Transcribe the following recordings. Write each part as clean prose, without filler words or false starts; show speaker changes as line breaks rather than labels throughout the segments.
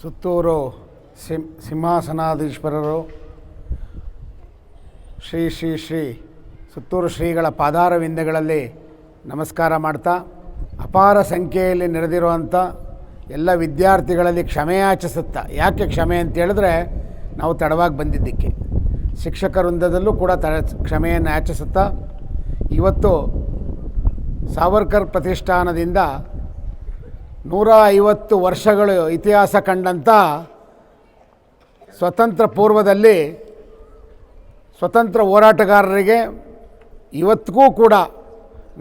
ಸುತ್ತೂರು ಸಿಂಹಾಸನಾಧೀಶ್ವರರು ಶ್ರೀ ಶ್ರೀ ಶ್ರೀ ಸುತ್ತೂರು ಶ್ರೀಗಳ ಪಾದಾರವಿಂದಗಳಲ್ಲಿ ನಮಸ್ಕಾರ ಮಾಡ್ತಾ, ಅಪಾರ ಸಂಖ್ಯೆಯಲ್ಲಿ ನೆರೆದಿರುವಂಥ ಎಲ್ಲ ವಿದ್ಯಾರ್ಥಿಗಳಲ್ಲಿ ಕ್ಷಮೆಯಾಚಿಸುತ್ತಾ, ಯಾಕೆ ಕ್ಷಮೆ ಅಂತ ಹೇಳಿದ್ರೆ ನಾವು ತಡವಾಗಿ ಬಂದಿದ್ದಕ್ಕೆ, ಶಿಕ್ಷಕ ವೃಂದದಲ್ಲೂ ಕೂಡ ಕ್ಷಮೆಯನ್ನು ಯಾಚಿಸುತ್ತಾ, ಇವತ್ತು ಸಾವರ್ಕರ್ ಪ್ರತಿಷ್ಠಾನದಿಂದ 150 ವರ್ಷಗಳು ಇತಿಹಾಸ ಕಂಡಂಥ ಸ್ವತಂತ್ರ ಪೂರ್ವದಲ್ಲಿ ಸ್ವತಂತ್ರ ಹೋರಾಟಗಾರರಿಗೆ ಇವತ್ತಿಗೂ ಕೂಡ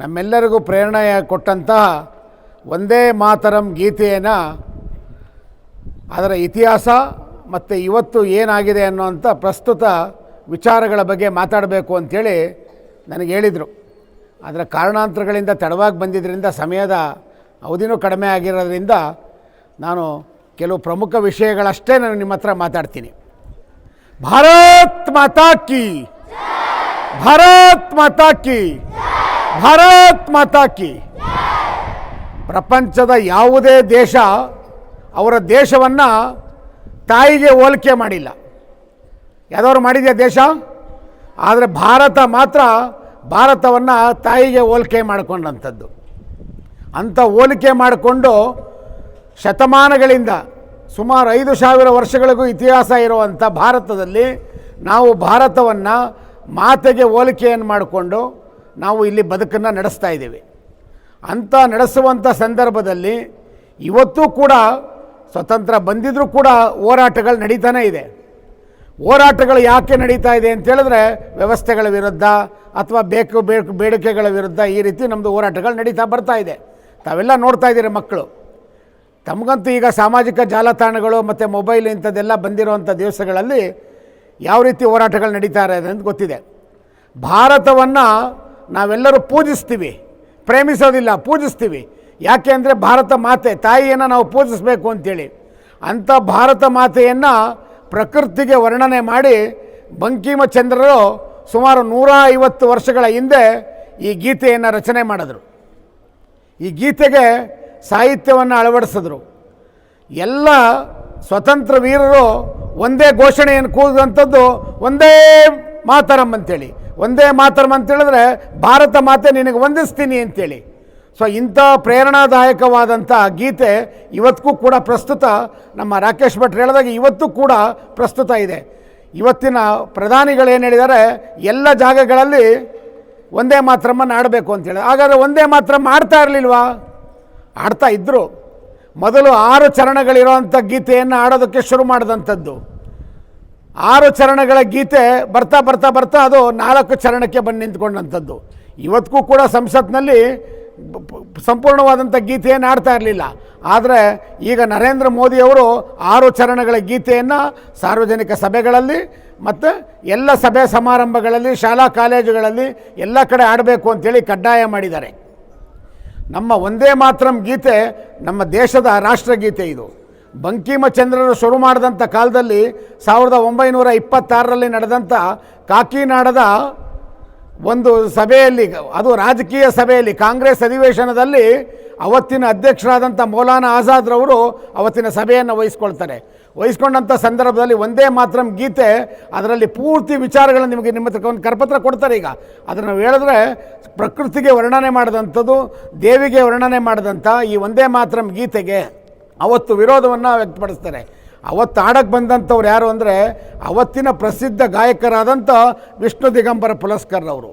ನಮ್ಮೆಲ್ಲರಿಗೂ ಪ್ರೇರಣೆ ಕೊಟ್ಟಂತಹ ವಂದೇ ಮಾತರಂ ಗೀತೆಯನ್ನು, ಅದರ ಇತಿಹಾಸ ಮತ್ತು ಇವತ್ತು ಏನಾಗಿದೆ ಅನ್ನುವಂಥ ಪ್ರಸ್ತುತ ವಿಚಾರಗಳ ಬಗ್ಗೆ ಮಾತಾಡಬೇಕು ಅಂಥೇಳಿ ನನಗೆ ಹೇಳಿದರು. ಅದರ ಕಾರಣಾಂತರಗಳಿಂದ ತಡವಾಗಿ ಬಂದಿದ್ದರಿಂದ ಸಮಯದ ಅವಧಿನೂ ಕಡಿಮೆ ಆಗಿರೋದ್ರಿಂದ ನಾನು ಕೆಲವು ಪ್ರಮುಖ ವಿಷಯಗಳಷ್ಟೇ ನಾನು ನಿಮ್ಮ ಹತ್ರ ಮಾತಾಡ್ತೀನಿ. ಭಾರತ್ ಮಾತಾ ಕಿ, ಭಾರತ್ ಮಾತಾ ಕಿ, ಭಾರತ್ ಮಾತಾ ಕಿ. ಪ್ರಪಂಚದ ಯಾವುದೇ ದೇಶ ಅವರ ದೇಶವನ್ನು ತಾಯಿಗೆ ಹೋಲಿಕೆ ಮಾಡಿಲ್ಲ. ಯಾವುದಾದ್ರು ಮಾಡಿದೆಯಾ ದೇಶ? ಆದರೆ ಭಾರತ ಮಾತ್ರ ಭಾರತವನ್ನು ತಾಯಿಗೆ ಹೋಲಿಕೆ ಮಾಡಿಕೊಂಡಂಥದ್ದು. ಅಂಥ ಹೋಲಿಕೆ ಮಾಡಿಕೊಂಡು ಶತಮಾನಗಳಿಂದ ಸುಮಾರು 5,000 ವರ್ಷಗಳಿಗೂ ಇತಿಹಾಸ ಇರುವಂಥ ಭಾರತದಲ್ಲಿ ನಾವು ಭಾರತವನ್ನು ಮಾತೆಗೆ ಹೋಲಿಕೆಯನ್ನು ಮಾಡಿಕೊಂಡು ನಾವು ಇಲ್ಲಿ ಬದುಕನ್ನು ನಡೆಸ್ತಾ ಇದ್ದೀವಿ. ಅಂಥ ನಡೆಸುವಂಥ ಸಂದರ್ಭದಲ್ಲಿ ಇವತ್ತೂ ಕೂಡ ಸ್ವತಂತ್ರ ಬಂದಿದ್ರೂ ಕೂಡ ಹೋರಾಟಗಳು ನಡೀತಾನೇ ಇದೆ. ಹೋರಾಟಗಳು ಯಾಕೆ ನಡೀತಾ ಇದೆ ಅಂತೇಳಿದ್ರೆ ವ್ಯವಸ್ಥೆಗಳ ವಿರುದ್ಧ ಅಥವಾ ಬೇಡಿಕೆಗಳ ವಿರುದ್ಧ ಈ ರೀತಿ ನಮ್ಮದು ಹೋರಾಟಗಳು ನಡೀತಾ ಬರ್ತಾ ಇದೆ. ತಾವೆಲ್ಲ ನೋಡ್ತಾ ಇದ್ದೀರಿ. ಮಕ್ಕಳು ತಮಗಂತೂ ಈಗ ಸಾಮಾಜಿಕ ಜಾಲತಾಣಗಳು ಮತ್ತು ಮೊಬೈಲ್ ಇಂಥದ್ದೆಲ್ಲ ಬಂದಿರುವಂಥ ದಿವಸಗಳಲ್ಲಿ ಯಾವ ರೀತಿ ಹೋರಾಟಗಳು ನಡೀತಾ ಇದೆ ಅಂತ ಗೊತ್ತಿದೆ. ಭಾರತವನ್ನು ನಾವೆಲ್ಲರೂ ಪೂಜಿಸ್ತೀವಿ, ಪ್ರೇಮಿಸೋದಿಲ್ಲ, ಪೂಜಿಸ್ತೀವಿ. ಯಾಕೆ ಅಂದರೆ ಭಾರತ ಮಾತೆ ತಾಯಿಯನ್ನು ನಾವು ಪೂಜಿಸಬೇಕು ಅಂಥೇಳಿ. ಅಂಥ ಭಾರತ ಮಾತೆಯನ್ನು ಪ್ರಕೃತಿಗೆ ವರ್ಣನೆ ಮಾಡಿ ಬಂಕಿಮಚಂದ್ರರು ಸುಮಾರು 150 ವರ್ಷಗಳ ಹಿಂದೆ ಈ ಗೀತೆಯನ್ನು ರಚನೆ ಮಾಡಿದ್ರು. ಈ ಗೀತೆಗೆ ಸಾಹಿತ್ಯವನ್ನು ಅಳವಡಿಸಿದ್ರು. ಎಲ್ಲ ಸ್ವತಂತ್ರ ವೀರರು ಒಂದೇ ಘೋಷಣೆಯನ್ನು ಕೂಗುವಂಥದ್ದು ಒಂದೇ ಮಾತರಂ ಅಂತೇಳಿ. ಒಂದೇ ಮಾತರಂ ಅಂತೇಳಿದ್ರೆ ಭಾರತ ಮಾತೆ ನಿನಗೆ ವಂದಿಸ್ತೀನಿ ಅಂತೇಳಿ. ಸೊ ಇಂಥ ಪ್ರೇರಣಾದಾಯಕವಾದಂಥ ಗೀತೆ ಇವತ್ತಿಗೂ ಕೂಡ ಪ್ರಸ್ತುತ, ನಮ್ಮ ರಾಕೇಶ್ ಭಟ್ರು ಹೇಳಿದಾಗ ಇವತ್ತು ಕೂಡ ಪ್ರಸ್ತುತ ಇದೆ. ಇವತ್ತಿನ ಪ್ರಧಾನಿಗಳೇನು ಹೇಳಿದ್ದಾರೆ, ಎಲ್ಲ ಜಾಗಗಳಲ್ಲಿ ಒಂದೇ ಮಾತರಮ್ಮನ್ನು ಆಡಬೇಕು ಅಂತೇಳಿ. ಹಾಗಾದರೆ ಒಂದೇ ಮಾತರಂ ಆಡ್ತಾ ಇರಲಿಲ್ವಾ? ಆಡ್ತಾ ಇದ್ದರು. ಮೊದಲು 6 ಚರಣಗಳಿರೋವಂಥ ಗೀತೆಯನ್ನು ಆಡೋದಕ್ಕೆ ಶುರು ಮಾಡಿದಂಥದ್ದು. 6 ಚರಣಗಳ ಗೀತೆ ಬರ್ತಾ ಬರ್ತಾ ಬರ್ತಾ ಅದು 4 ಚರಣಕ್ಕೆ ಬಂದು ನಿಂತ್ಕೊಂಡಂಥದ್ದು. ಇವತ್ತಿಗೂ ಕೂಡ ಸಂಸತ್ನಲ್ಲಿ ಸಂಪೂರ್ಣವಾದಂಥ ಗೀತೆಯನ್ನು ಆಡ್ತಾ ಇರಲಿಲ್ಲ. ಆದರೆ ಈಗ ನರೇಂದ್ರ ಮೋದಿಯವರು 6 ಚರಣಗಳ ಗೀತೆಯನ್ನು ಸಾರ್ವಜನಿಕ ಸಭೆಗಳಲ್ಲಿ ಮತ್ತು ಎಲ್ಲ ಸಭೆ ಸಮಾರಂಭಗಳಲ್ಲಿ, ಶಾಲಾ ಕಾಲೇಜುಗಳಲ್ಲಿ ಎಲ್ಲ ಕಡೆ ಆಡಬೇಕು ಅಂಥೇಳಿ ಕಡ್ಡಾಯ ಮಾಡಿದ್ದಾರೆ. ನಮ್ಮ ವಂದೇ ಮಾತರಂ ಗೀತೆ ನಮ್ಮ ದೇಶದ ರಾಷ್ಟ್ರಗೀತೆ. ಇದು ಬಂಕಿಮಚಂದ್ರರು ಶುರು ಮಾಡಿದಂಥ ಕಾಲದಲ್ಲಿ 1926ರಲ್ಲಿ ನಡೆದಂಥ ಕಾಕಿನಾಡದ ಒಂದು ಸಭೆಯಲ್ಲಿ, ಅದು ರಾಜಕೀಯ ಸಭೆಯಲ್ಲಿ, ಕಾಂಗ್ರೆಸ್ ಅಧಿವೇಶನದಲ್ಲಿ ಅವತ್ತಿನ ಅಧ್ಯಕ್ಷರಾದಂಥ ಮೌಲಾನಾ ಆಜಾದ್ರವರು ಅವತ್ತಿನ ಸಭೆಯನ್ನು ವಹಿಸ್ಕೊಂಡಂಥ ಸಂದರ್ಭದಲ್ಲಿ ಒಂದೇ ಮಾತರಂ ಗೀತೆ, ಅದರಲ್ಲಿ ಪೂರ್ತಿ ವಿಚಾರಗಳನ್ನು ನಿಮಗೆ ನಿಮ್ಮ ಹತ್ರ ಒಂದು ಕರಪತ್ರ ಕೊಡ್ತಾರೆ. ಈಗ ಅದನ್ನು ನಾವು ಹೇಳಿದ್ರೆ ಪ್ರಕೃತಿಗೆ ವರ್ಣನೆ ಮಾಡಿದಂಥದ್ದು, ದೇವಿಗೆ ವರ್ಣನೆ ಮಾಡಿದಂಥ ಈ ಒಂದೇ ಮಾತರಂ ಗೀತೆಗೆ ಅವತ್ತು ವಿರೋಧವನ್ನು ವ್ಯಕ್ತಪಡಿಸ್ತಾರೆ. ಅವತ್ತು ಆಡಕ್ಕೆ ಬಂದಂಥವ್ರು ಯಾರು ಅಂದರೆ ಅವತ್ತಿನ ಪ್ರಸಿದ್ಧ ಗಾಯಕರಾದಂಥ ವಿಷ್ಣು ದಿಗಂಬರ ಪುಲಸ್ಕರ್ ಅವರು.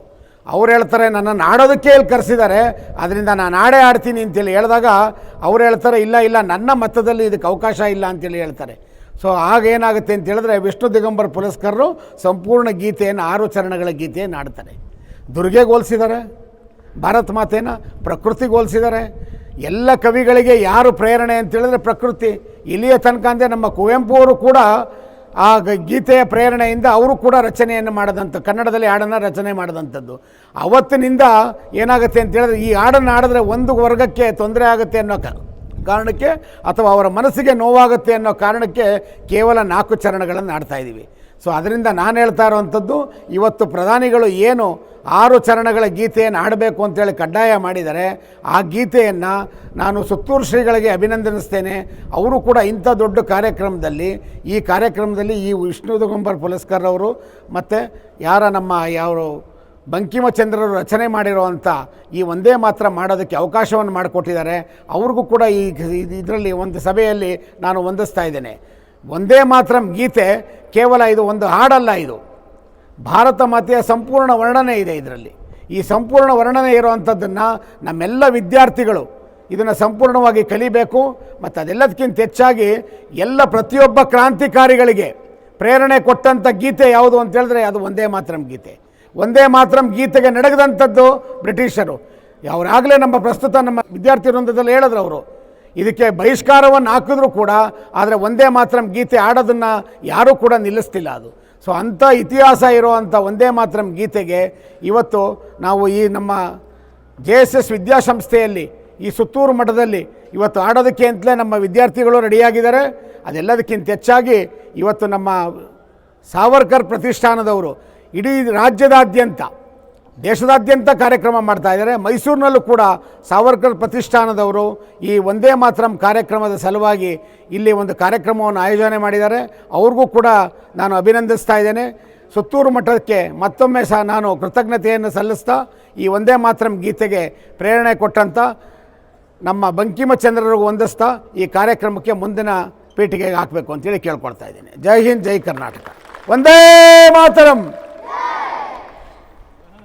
ಅವ್ರು ಹೇಳ್ತಾರೆ, ನನ್ನನ್ನು ಆಡೋದಕ್ಕೆ ಇಲ್ಲಿ ಕರೆಸಿದ್ದಾರೆ, ಅದರಿಂದ ನಾನು ಆಡ್ತೀನಿ ಅಂತೇಳಿ ಹೇಳಿದಾಗ ಅವ್ರು ಹೇಳ್ತಾರೆ, ಇಲ್ಲ ನನ್ನ ಮತದಲ್ಲಿ ಇದಕ್ಕೆ ಅವಕಾಶ ಇಲ್ಲ ಅಂತೇಳಿ ಹೇಳ್ತಾರೆ. ಸೊ ಆಗೇನಾಗುತ್ತೆ ಅಂತ ಹೇಳಿದ್ರೆ ವಿಷ್ಣು ದಿಗಂಬರ ಪುಲಸ್ಕರರು ಸಂಪೂರ್ಣ ಗೀತೆಯನ್ನು 6 ಚರಣಗಳ ಗೀತೆಯನ್ನು ಆಡ್ತಾರೆ. ದುರ್ಗೆಗೆ ಹೋಲಿಸಿದ್ದಾರೆ, ಭಾರತ ಮಾತೆಯನ್ನು ಪ್ರಕೃತಿಗೆ ಹೋಲಿಸಿದ್ದಾರೆ. ಎಲ್ಲ ಕವಿಗಳಿಗೆ ಯಾರು ಪ್ರೇರಣೆ ಅಂತೇಳಿದ್ರೆ ಪ್ರಕೃತಿ. ಇಲ್ಲಿಯ ತನಕ ಅಂದರೆ ನಮ್ಮ ಕುವೆಂಪು ಅವರು ಕೂಡ ಆ ಗೀತೆಯ ಪ್ರೇರಣೆಯಿಂದ ಅವರು ಕೂಡ ರಚನೆಯನ್ನು ಮಾಡಿದಂಥ, ಕನ್ನಡದಲ್ಲಿ ಹಾಡನ್ನು ರಚನೆ ಮಾಡಿದಂಥದ್ದು. ಅವತ್ತಿನಿಂದ ಏನಾಗುತ್ತೆ ಅಂತ ಹೇಳಿದ್ರೆ ಈ ಹಾಡನ್ನು ಆಡಿದ್ರೆ ಒಂದು ವರ್ಗಕ್ಕೆ ತೊಂದರೆ ಆಗುತ್ತೆ ಅನ್ನೋ ಕಾರಣಕ್ಕೆ ಅಥವಾ ಅವರ ಮನಸ್ಸಿಗೆ ನೋವಾಗುತ್ತೆ ಅನ್ನೋ ಕಾರಣಕ್ಕೆ ಕೇವಲ 4 ಚರಣಗಳನ್ನು ಆಡ್ತಾಯಿದ್ದೀವಿ. ಸೊ ಅದರಿಂದ ನಾನು ಹೇಳ್ತಾ ಇರುವಂಥದ್ದು, ಇವತ್ತು ಪ್ರಧಾನಿಗಳು ಏನು 6 ಚರಣಗಳ ಗೀತೆಯನ್ನು ಆಡಬೇಕು ಅಂತೇಳಿ ಕಡ್ಡಾಯ ಮಾಡಿದ್ದಾರೆ, ಆ ಗೀತೆಯನ್ನು ನಾನು ಸುತ್ತೂರು ಶ್ರೀಗಳಿಗೆ ಅಭಿನಂದಿಸ್ತೇನೆ. ಅವರು ಕೂಡ ಇಂಥ ದೊಡ್ಡ ಕಾರ್ಯಕ್ರಮದಲ್ಲಿ ಈ ವಿಷ್ಣು ದಿಗಂಬರ್ ಪುಲಸ್ಕರ್ ಅವರು ಮತ್ತು ಯಾರು ಬಂಕಿಮಚಂದ್ರರು ರಚನೆ ಮಾಡಿರುವಂಥ ಈ ವಂದೇ ಮಾತ್ರ ಮಾಡೋದಕ್ಕೆ ಅವಕಾಶವನ್ನು ಮಾಡಿಕೊಟ್ಟಿದ್ದಾರೆ. ಅವ್ರಿಗೂ ಕೂಡ ಇದರಲ್ಲಿ ಒಂದು ಸಭೆಯಲ್ಲಿ ನಾನು ವಂದಿಸ್ತಾ ಇದ್ದೇನೆ. ವಂದೇ ಮಾತರಂ ಗೀತೆ ಕೇವಲ ಇದು ಒಂದು ಹಾಡಲ್ಲ, ಇದು ಭಾರತ ಮಾತೆಯ ಸಂಪೂರ್ಣ ವರ್ಣನೆ ಇದೆ ಇದರಲ್ಲಿ. ಈ ಸಂಪೂರ್ಣ ವರ್ಣನೆ ಇರುವಂಥದ್ದನ್ನು ನಮ್ಮೆಲ್ಲ ವಿದ್ಯಾರ್ಥಿಗಳು ಇದನ್ನು ಸಂಪೂರ್ಣವಾಗಿ ಕಲಿಬೇಕು. ಮತ್ತು ಅದೆಲ್ಲದಕ್ಕಿಂತ ಹೆಚ್ಚಾಗಿ ಪ್ರತಿಯೊಬ್ಬ ಕ್ರಾಂತಿಕಾರಿಗಳಿಗೆ ಪ್ರೇರಣೆ ಕೊಟ್ಟಂಥ ಗೀತೆ ಯಾವುದು ಅಂತ ಹೇಳಿದ್ರೆ ಅದು ವಂದೇ ಮಾತರಂ ಗೀತೆ. ವಂದೇ ಮಾತರಂ ಗೀತೆಗೆ ನಡಗದಂಥದ್ದು ಬ್ರಿಟಿಷರು. ಅವರಾಗಲೇ ಪ್ರಸ್ತುತ ನಮ್ಮ ವಿದ್ಯಾರ್ಥಿ ವೃಂದದಲ್ಲಿ ಹೇಳಿದ್ರು, ಅವರು ಇದಕ್ಕೆ ಬಹಿಷ್ಕಾರವನ್ನು ಹಾಕಿದ್ರು ಕೂಡ, ಆದರೆ ವಂದೇ ಮಾತರಂ ಗೀತೆ ಆಡೋದನ್ನು ಯಾರೂ ಕೂಡ ನಿಲ್ಲಿಸ್ತಿಲ್ಲ ಅದು. ಸೊ ಅಂಥ ಇತಿಹಾಸ ಇರುವಂಥ ವಂದೇ ಮಾತರಂ ಗೀತೆಗೆ ಇವತ್ತು ನಾವು ಈ ನಮ್ಮ JSS ವಿದ್ಯಾಸಂಸ್ಥೆಯಲ್ಲಿ ಈ ಸುತ್ತೂರು ಮಠದಲ್ಲಿ ಇವತ್ತು ಆಡೋದಕ್ಕೆ ಅಂತಲೇ ನಮ್ಮ ವಿದ್ಯಾರ್ಥಿಗಳು ರೆಡಿಯಾಗಿದ್ದಾರೆ. ಅದೆಲ್ಲದಕ್ಕಿಂತ ಹೆಚ್ಚಾಗಿ ಇವತ್ತು ನಮ್ಮ ಸಾವರ್ಕರ್ ಪ್ರತಿಷ್ಠಾನದವರು ಇಡೀ ರಾಜ್ಯದಾದ್ಯಂತ ದೇಶದಾದ್ಯಂತ ಕಾರ್ಯಕ್ರಮ ಮಾಡ್ತಾ ಇದ್ದಾರೆ. ಮೈಸೂರಿನಲ್ಲೂ ಕೂಡ ಸಾವರ್ಕರ್ ಪ್ರತಿಷ್ಠಾನದವರು ಈ ವಂದೇ ಮಾತರಂ ಕಾರ್ಯಕ್ರಮದ ಸಲುವಾಗಿ ಇಲ್ಲಿ ಒಂದು ಕಾರ್ಯಕ್ರಮವನ್ನು ಆಯೋಜನೆ ಮಾಡಿದ್ದಾರೆ. ಅವ್ರಿಗೂ ಕೂಡ ನಾನು ಅಭಿನಂದಿಸ್ತಾ ಇದ್ದೇನೆ. ಸುತ್ತೂರು ಮಠಕ್ಕೆ ಮತ್ತೊಮ್ಮೆ ಸಹ ನಾನು ಕೃತಜ್ಞತೆಯನ್ನು ಸಲ್ಲಿಸ್ತಾ ಈ ವಂದೇ ಮಾತರಂ ಗೀತೆಗೆ ಪ್ರೇರಣೆ ಕೊಟ್ಟಂಥ ನಮ್ಮ ಬಂಕಿಮಚಂದ್ರರಿಗೂ ವಂದಿಸ್ತಾ ಈ ಕಾರ್ಯಕ್ರಮಕ್ಕೆ ಮುಂದಿನ ಪೀಠಿಗೆಗೆ ಹಾಕಬೇಕು ಅಂತೇಳಿ ಕೇಳ್ಕೊಳ್ತಾ ಇದ್ದೀನಿ. ಜೈ ಹಿಂದ್, ಜೈ ಕರ್ನಾಟಕ, ವಂದೇ ಮಾತರಂ.